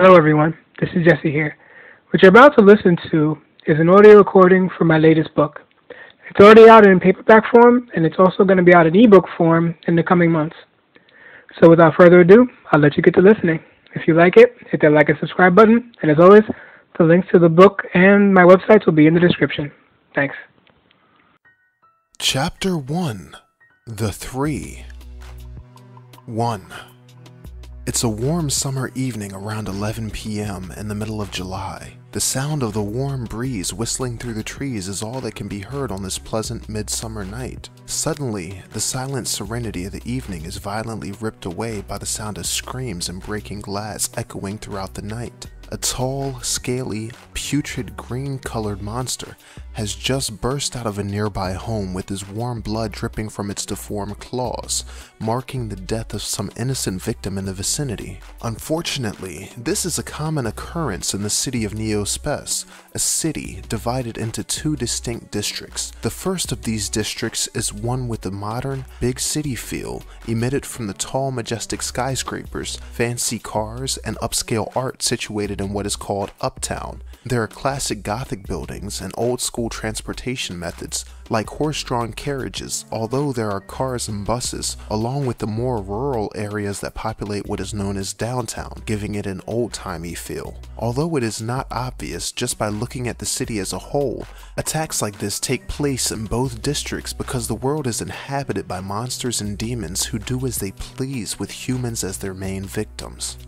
Hello everyone, this is Jesse here. What you're about to listen to is an audio recording from my latest book. It's already out in paperback form, and it's also going to be out in ebook form in the coming months. So without further ado, I'll let you get to listening. If you like it, hit that like and subscribe button, and as always, the links to the book and my websites will be in the description. Thanks. Chapter 1. The Three. 1. It's a warm summer evening around 11 p.m. in the middle of July. The sound of the warm breeze whistling through the trees is all that can be heard on this pleasant midsummer night. Suddenly, the silent serenity of the evening is violently ripped away by the sound of screams and breaking glass echoing throughout the night. A tall, scaly, putrid green-colored monster has just burst out of a nearby home with his warm blood dripping from its deformed claws, marking the death of some innocent victim in the vicinity. Unfortunately, this is a common occurrence in the city of Neospes, a city divided into two distinct districts. The first of these districts is one with a modern, big city feel emitted from the tall, majestic skyscrapers, fancy cars, and upscale art situated in what is called Uptown. There are classic Gothic buildings and old-school transportation methods, like horse-drawn carriages, although there are cars and buses, along with the more rural areas that populate what is known as downtown, giving it an old-timey feel. Although it is not obvious just by looking at the city as a whole, attacks like this take place in both districts because the world is inhabited by monsters and demons who do as they please with humans as their main victims.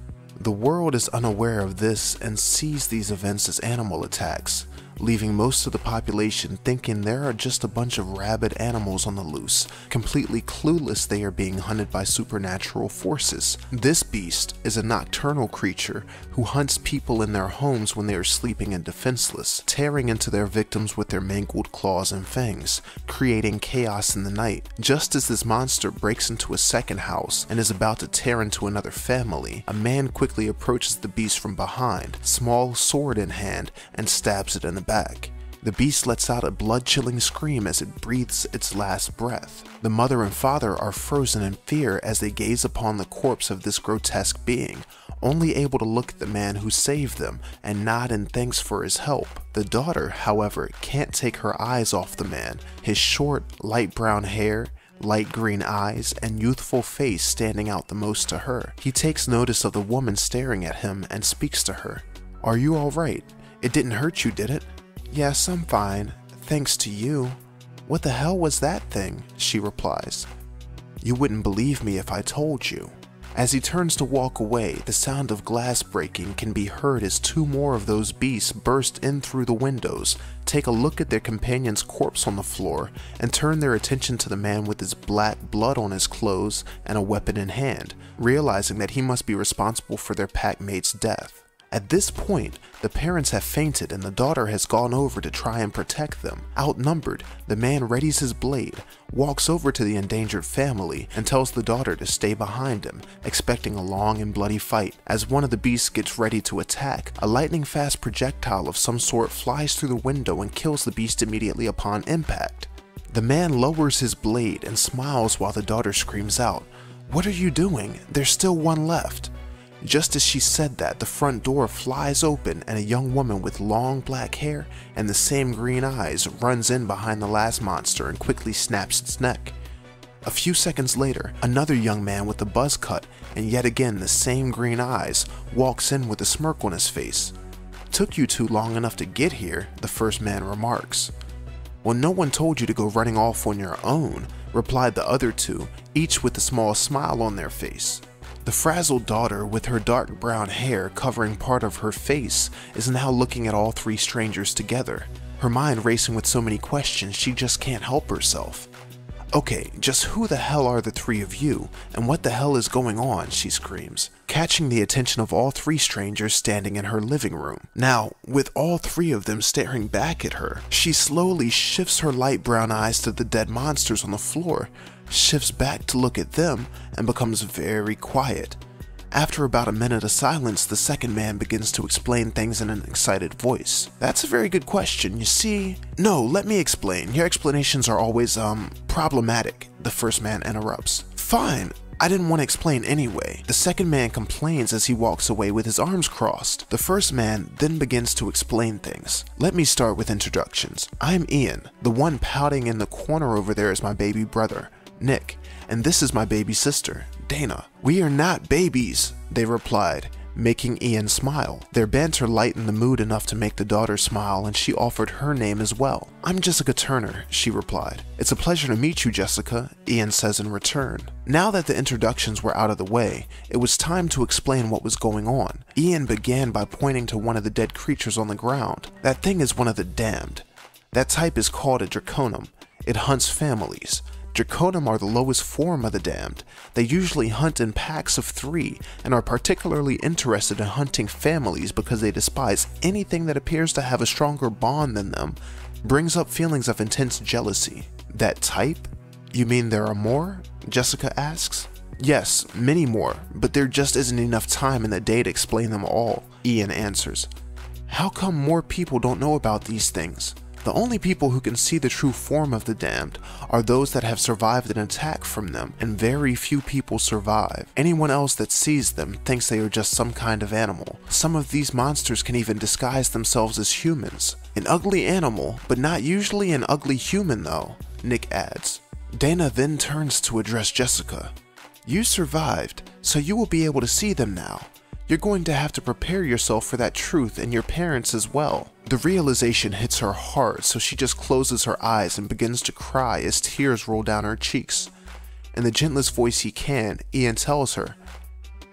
The world is unaware of this and sees these events as animal attacks, leaving most of the population thinking there are just a bunch of rabid animals on the loose, completely clueless they are being hunted by supernatural forces. This beast is a nocturnal creature who hunts people in their homes when they are sleeping and defenseless, tearing into their victims with their mangled claws and fangs, creating chaos in the night. Just as this monster breaks into a second house and is about to tear into another family, a man quickly approaches the beast from behind, small sword in hand, and stabs it in the back. The beast lets out a blood-chilling scream as it breathes its last breath. The mother and father are frozen in fear as they gaze upon the corpse of this grotesque being, only able to look at the man who saved them and nod in thanks for his help. The daughter, however, can't take her eyes off the man, his short, light brown hair, light green eyes, and youthful face standing out the most to her. He takes notice of the woman staring at him and speaks to her. "Are you alright? It didn't hurt you, did it?" "Yes, I'm fine, thanks to you." "What the hell was that thing?" she replies. "You wouldn't believe me if I told you." As he turns to walk away, the sound of glass breaking can be heard as two more of those beasts burst in through the windows, take a look at their companion's corpse on the floor, and turn their attention to the man with his black blood on his clothes and a weapon in hand, realizing that he must be responsible for their pack mate's death. At this point, the parents have fainted and the daughter has gone over to try and protect them. Outnumbered, the man readies his blade, walks over to the endangered family, and tells the daughter to stay behind him, expecting a long and bloody fight. As one of the beasts gets ready to attack, a lightning-fast projectile of some sort flies through the window and kills the beast immediately upon impact. The man lowers his blade and smiles while the daughter screams out, "What are you doing? There's still one left." Just as she said that, the front door flies open and a young woman with long black hair and the same green eyes runs in behind the last monster and quickly snaps its neck. A few seconds later, another young man with a buzz cut and yet again the same green eyes walks in with a smirk on his face. "Took you too long enough to get here," the first man remarks. "Well, no one told you to go running off on your own," replied the other two, each with a small smile on their face. The frazzled daughter, with her dark brown hair covering part of her face, is now looking at all three strangers together. Her mind racing with so many questions she just can't help herself. "Okay, just who the hell are the three of you, and what the hell is going on?" she screams, catching the attention of all three strangers standing in her living room. Now, with all three of them staring back at her, she slowly shifts her light brown eyes to the dead monsters on the floor, shifts back to look at them, and becomes very quiet. After about a minute of silence, the second man begins to explain things in an excited voice. "That's a very good question. You see..." "No, let me explain. Your explanations are always, problematic," the first man interrupts. "Fine. I didn't want to explain anyway. The second man complains as he walks away with his arms crossed. The first man then begins to explain things. Let me start with introductions. I'm Ian. The one pouting in the corner over there is my baby brother, Nick, and this is my baby sister, Dana. We are not babies, they replied, making Ian smile. Their banter lightened the mood enough to make the daughter smile, and she offered her name as well. I'm Jessica Turner, she replied. It's a pleasure to meet you, Jessica, Ian says in return. Now that the introductions were out of the way, it was time to explain what was going on. Ian began by pointing to one of the dead creatures on the ground. That thing is one of the damned. That type is called a draconum. It hunts families. Draconum are the lowest form of the damned. They usually hunt in packs of 3 and are particularly interested in hunting families because they despise anything that appears to have a stronger bond than them, brings up feelings of intense jealousy. That type? You mean there are more? Jessica asks. Yes, many more, but there just isn't enough time in the day to explain them all, Ian answers. How come more people don't know about these things? The only people who can see the true form of the damned are those that have survived an attack from them, and very few people survive. Anyone else that sees them thinks they are just some kind of animal. Some of these monsters can even disguise themselves as humans. An ugly animal, but not usually an ugly human though, Nick adds. Dana then turns to address Jessica. You survived, so you will be able to see them now. You're going to have to prepare yourself for that truth, and your parents as well. The realization hits her hard, so she just closes her eyes and begins to cry as tears roll down her cheeks. In the gentlest voice he can, Ian tells her,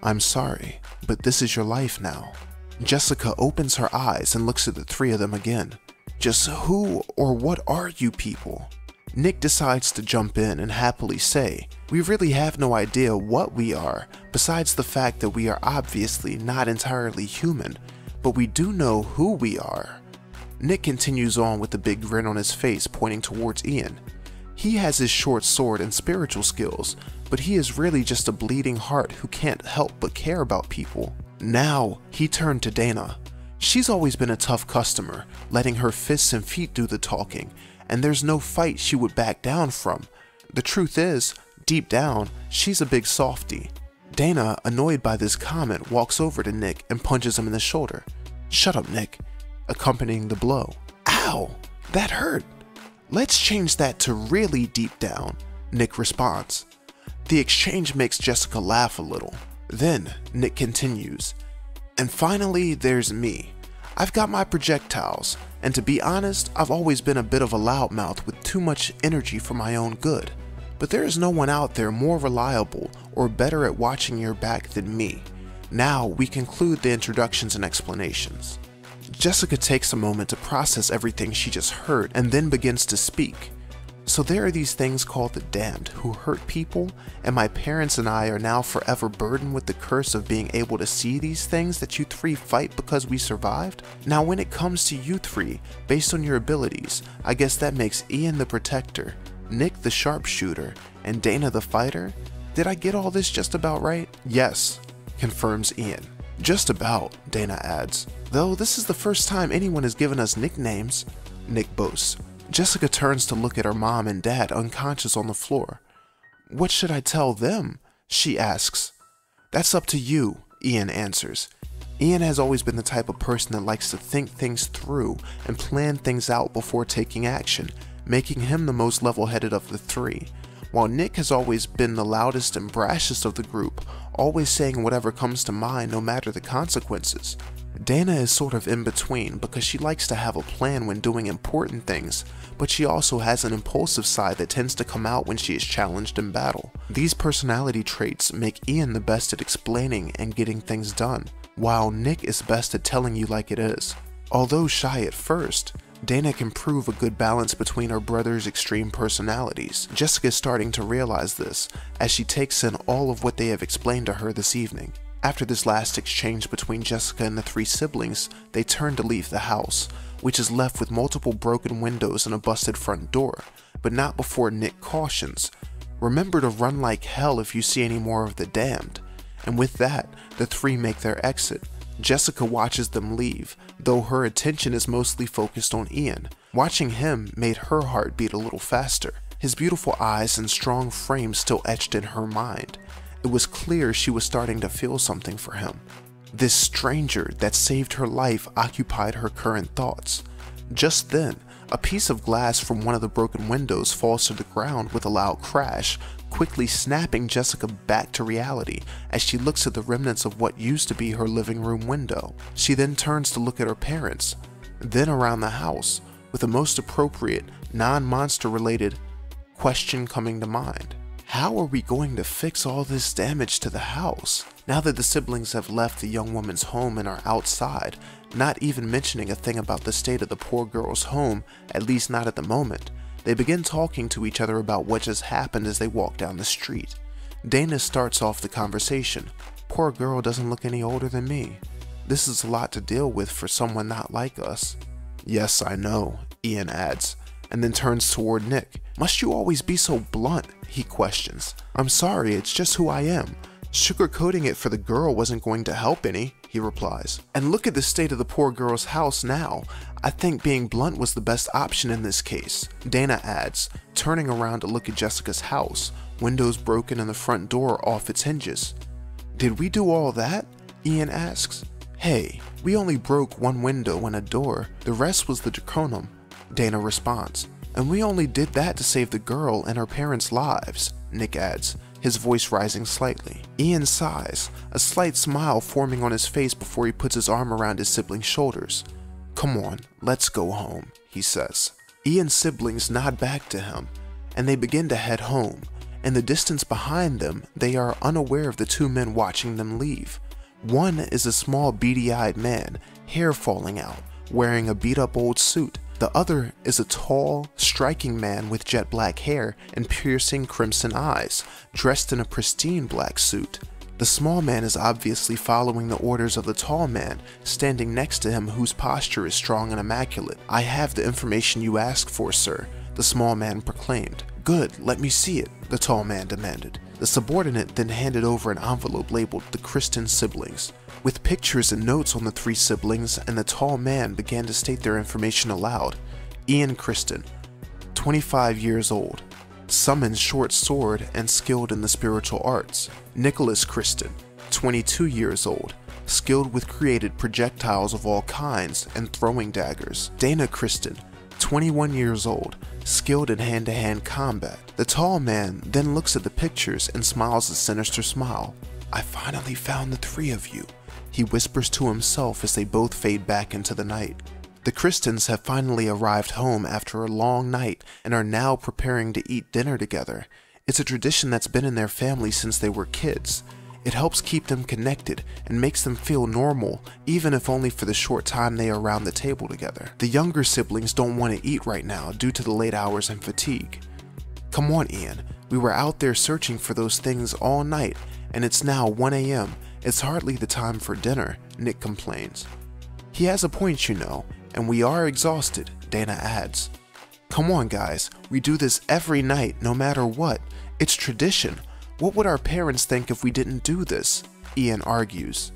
I'm sorry, but this is your life now. Jessica opens her eyes and looks at the 3 of them again. Just who or what are you people? Nick decides to jump in and happily say, we really have no idea what we are, besides the fact that we are obviously not entirely human, but we do know who we are. Nick continues on with a big grin on his face, pointing towards Ian. He has his short sword and spiritual skills, but he is really just a bleeding heart who can't help but care about people. Now, he turned to Dana. She's always been a tough customer, letting her fists and feet do the talking, and there's no fight she would back down from. The truth is, deep down, she's a big softie. Dana, annoyed by this comment, walks over to Nick and punches him in the shoulder. Shut up, Nick, accompanying the blow. Ow, that hurt. Let's change that to really deep down, Nick responds. The exchange makes Jessica laugh a little. Then, Nick continues. And finally, there's me. I've got my projectiles, and to be honest, I've always been a bit of a loudmouth with too much energy for my own good. But there is no one out there more reliable or better at watching your back than me. Now we conclude the introductions and explanations. Jessica takes a moment to process everything she just heard and then begins to speak. So there are these things called the damned who hurt people, and my parents and I are now forever burdened with the curse of being able to see these things that you 3 fight because we survived? Now when it comes to you 3, based on your abilities, I guess that makes Ian the protector, Nick the sharpshooter, and Dana the fighter? Did I get all this just about right? Yes, confirms Ian. Just about, Dana adds. Though this is the first time anyone has given us nicknames, Nick boasts. Jessica turns to look at her mom and dad unconscious on the floor. What should I tell them? She asks. That's up to you, Ian answers. Ian has always been the type of person that likes to think things through and plan things out before taking action, making him the most level-headed of the 3, while Nick has always been the loudest and brashest of the group, always saying whatever comes to mind no matter the consequences. Dana is sort of in between because she likes to have a plan when doing important things, but she also has an impulsive side that tends to come out when she is challenged in battle. These personality traits make Ian the best at explaining and getting things done, while Nick is best at telling you like it is. Although shy at first, Dana can prove a good balance between her brother's extreme personalities. Jessica is starting to realize this as she takes in all of what they have explained to her this evening. After this last exchange between Jessica and the 3 siblings, they turn to leave the house, which is left with multiple broken windows and a busted front door, but not before Nick cautions, remember to run like hell if you see any more of the damned. And with that, the 3 make their exit. Jessica watches them leave, though her attention is mostly focused on Ian. Watching him made her heart beat a little faster, his beautiful eyes and strong frame still etched in her mind. It was clear she was starting to feel something for him. This stranger that saved her life occupied her current thoughts. Just then, a piece of glass from one of the broken windows falls to the ground with a loud crash, quickly snapping Jessica back to reality as she looks at the remnants of what used to be her living room window. She then turns to look at her parents, then around the house, with the most appropriate, non-monster related question coming to mind. How are we going to fix all this damage to the house? Now that the siblings have left the young woman's home and are outside, not even mentioning a thing about the state of the poor girl's home, at least not at the moment, they begin talking to each other about what just happened as they walk down the street. Dana starts off the conversation. Poor girl doesn't look any older than me. This is a lot to deal with for someone not like us. Yes, I know, Ian adds, and then turns toward Nick. Must you always be so blunt? He questions. I'm sorry, it's just who I am. Sugarcoating it for the girl wasn't going to help any, he replies. And look at the state of the poor girl's house now. I think being blunt was the best option in this case, Dana adds, turning around to look at Jessica's house, windows broken and the front door off its hinges. Did we do all that? Ian asks. Hey, we only broke one window and a door. The rest was the draconium, Dana responds. And we only did that to save the girl and her parents' lives, Nick adds, his voice rising slightly. Ian sighs, a slight smile forming on his face before he puts his arm around his sibling's shoulders. Come on, let's go home, he says. Ian's siblings nod back to him, and they begin to head home. In the distance behind them, they are unaware of the two men watching them leave. One is a small beady-eyed man, hair falling out, wearing a beat-up old suit. The other is a tall, striking man with jet black hair and piercing crimson eyes, dressed in a pristine black suit. The small man is obviously following the orders of the tall man, standing next to him whose posture is strong and immaculate. I have the information you asked for, sir, the small man proclaimed. Good, let me see it, the tall man demanded. The subordinate then handed over an envelope labeled the Kristen siblings. With pictures and notes on the three siblings, and the tall man began to state their information aloud. Ian Kristen, 25 years old, summons short sword and skilled in the spiritual arts. Nicholas Kristen, 22 years old, skilled with created projectiles of all kinds and throwing daggers. Dana Kristen, 21 years old, skilled in hand-to-hand combat. The tall man then looks at the pictures and smiles a sinister smile. I finally found the three of you, he whispers to himself as they both fade back into the night. The Kristens have finally arrived home after a long night and are now preparing to eat dinner together. It's a tradition that's been in their family since they were kids. It helps keep them connected and makes them feel normal, even if only for the short time they are around the table together. The younger siblings don't want to eat right now due to the late hours and fatigue. Come on, Ian. We were out there searching for those things all night, and it's now 1 a.m. It's hardly the time for dinner, Nick complains. He has a point, you know, and we are exhausted, Dana adds. Come on, guys. We do this every night, no matter what. It's tradition. What would our parents think if we didn't do this? Ian argues.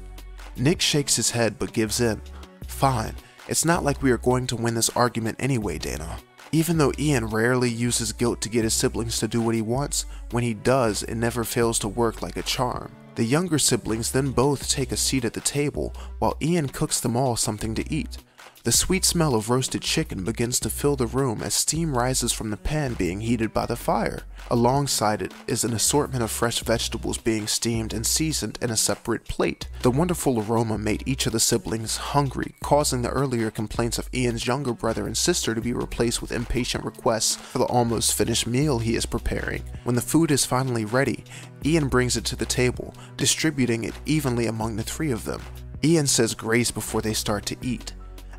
Nick shakes his head but gives in. Fine, it's not like we are going to win this argument anyway, Dana. Even though Ian rarely uses guilt to get his siblings to do what he wants, when he does, it never fails to work like a charm. The younger siblings then both take a seat at the table while Ian cooks them all something to eat. The sweet smell of roasted chicken begins to fill the room as steam rises from the pan being heated by the fire. Alongside it is an assortment of fresh vegetables being steamed and seasoned in a separate plate. The wonderful aroma made each of the siblings hungry, causing the earlier complaints of Ian's younger brother and sister to be replaced with impatient requests for the almost finished meal he is preparing. When the food is finally ready, Ian brings it to the table, distributing it evenly among the three of them. Ian says grace before they start to eat.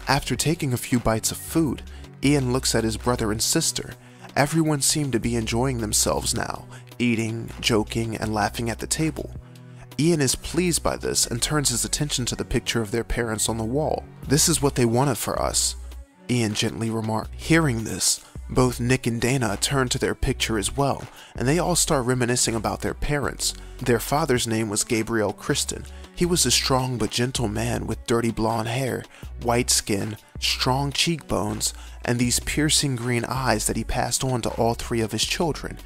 After taking a few bites of food, Ian looks at his brother and sister. Everyone seemed to be enjoying themselves now, eating, joking, and laughing at the table. Ian is pleased by this and turns his attention to the picture of their parents on the wall. This is what they wanted for us, Ian gently remarked. Hearing this, both Nick and Dana turn to their picture as well, and they all start reminiscing about their parents. Their father's name was Gabriel Kristen. He was a strong but gentle man with dirty blonde hair, white skin, strong cheekbones, and these piercing green eyes that he passed on to all three of his children.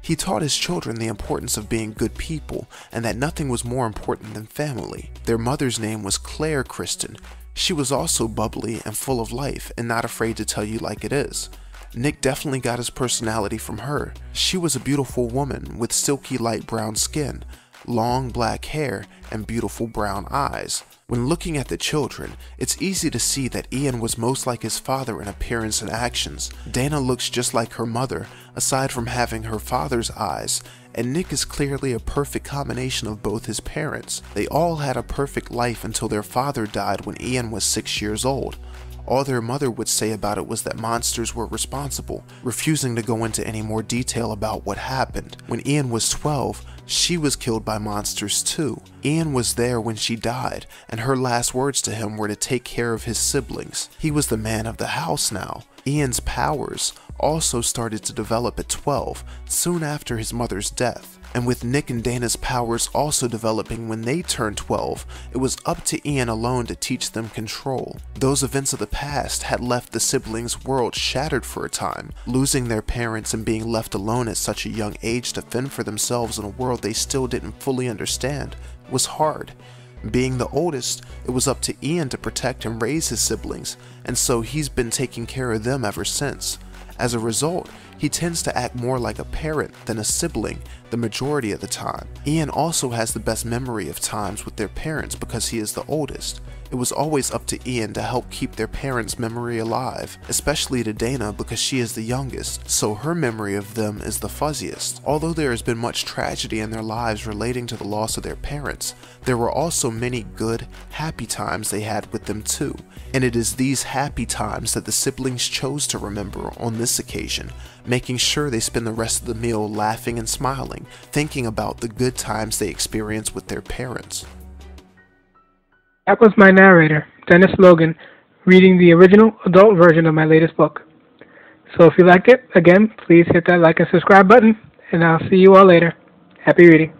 He taught his children the importance of being good people and that nothing was more important than family. Their mother's name was Claire Kristen. She was also bubbly and full of life and not afraid to tell you like it is. Nick definitely got his personality from her. She was a beautiful woman with silky light brown skin, long black hair, and beautiful brown eyes. When looking at the children, it's easy to see that Ian was most like his father in appearance and actions. Dana looks just like her mother, aside from having her father's eyes, and Nick is clearly a perfect combination of both his parents. They all had a perfect life until their father died when Ian was 6 years old. All their mother would say about it was that monsters were responsible, refusing to go into any more detail about what happened. When Ian was 12, she was killed by monsters too. Ian was there when she died, and her last words to him were to take care of his siblings. He was the man of the house now. Ian's powers also started to develop at 12, soon after his mother's death. And with Nick and Dana's powers also developing when they turned 12, it was up to Ian alone to teach them control. Those events of the past had left the siblings' world shattered for a time. Losing their parents and being left alone at such a young age to fend for themselves in a world they still didn't fully understand was hard. Being the oldest, it was up to Ian to protect and raise his siblings, and so he's been taking care of them ever since. As a result, he tends to act more like a parent than a sibling the majority of the time. Ian also has the best memory of times with their parents because he is the oldest. It was always up to Ian to help keep their parents' memory alive, especially to Dana because she is the youngest, so her memory of them is the fuzziest. Although there has been much tragedy in their lives relating to the loss of their parents, there were also many good, happy times they had with them too, and it is these happy times that the siblings chose to remember on this occasion, making sure they spend the rest of the meal laughing and smiling, thinking about the good times they experienced with their parents. That was my narrator, Dennis Logan, reading the original adult version of my latest book. So if you liked it, again, please hit that like and subscribe button, and I'll see you all later. Happy reading.